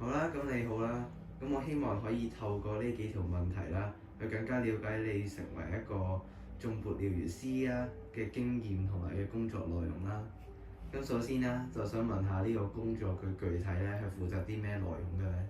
好啦，咁你好啦，咁我希望可以透過呢幾條問題啦，去更加了解你成為一個頌缽療癒師啊嘅經驗同埋嘅工作內容啦。咁首先啦，就想問下呢個工作佢具體咧係負責啲咩內容嘅咧？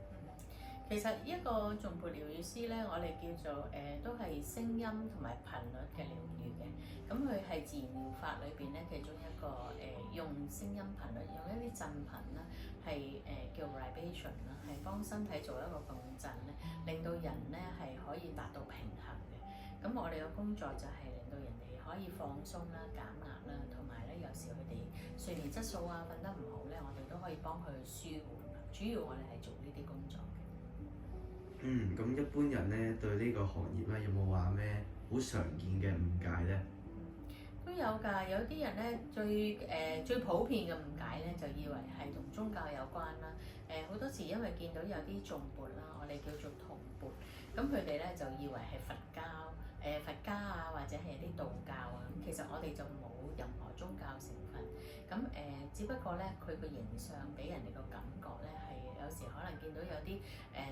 其實一個頌缽療癒師咧，我哋叫做都係聲音同埋頻率嘅療癒嘅。咁佢係自然療法裏邊咧其中一個用聲音頻率，用一啲震頻啦，係叫 vibration 啦，係幫身體做一個共振咧，令到人咧係可以達到平衡嘅。咁我哋嘅工作就係令到人哋可以放鬆啦、減壓啦，同埋咧有時佢哋睡眠質素啊、瞓得唔好咧，我哋都可以幫佢舒緩。主要我哋係做呢啲工作嘅。咁一般人咧對呢個行業咧有冇話咩好常見嘅誤解咧？都有㗎，有啲人咧最普遍嘅誤解咧，就以為係同宗教有關啦。好多時因為見到有啲頌缽啦，我哋叫做銅缽，咁佢哋咧就以為係佛家啊，或者係啲道教啊。咁其實我哋就冇任何宗教成分。咁只不過咧，佢個形象俾人哋個感覺咧，係有時可能見到有啲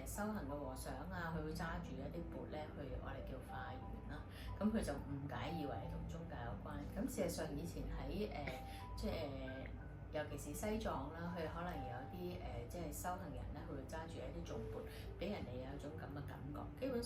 修行嘅和尚啊，佢會揸住一啲缽咧，去我哋叫化緣啦。咁佢就誤解以為係同宗教有關。咁事實上以前喺即係尤其是西藏啦，佢可能有啲即係修行人咧，佢會揸住一啲頌缽，俾人哋有一種咁嘅感覺。基本上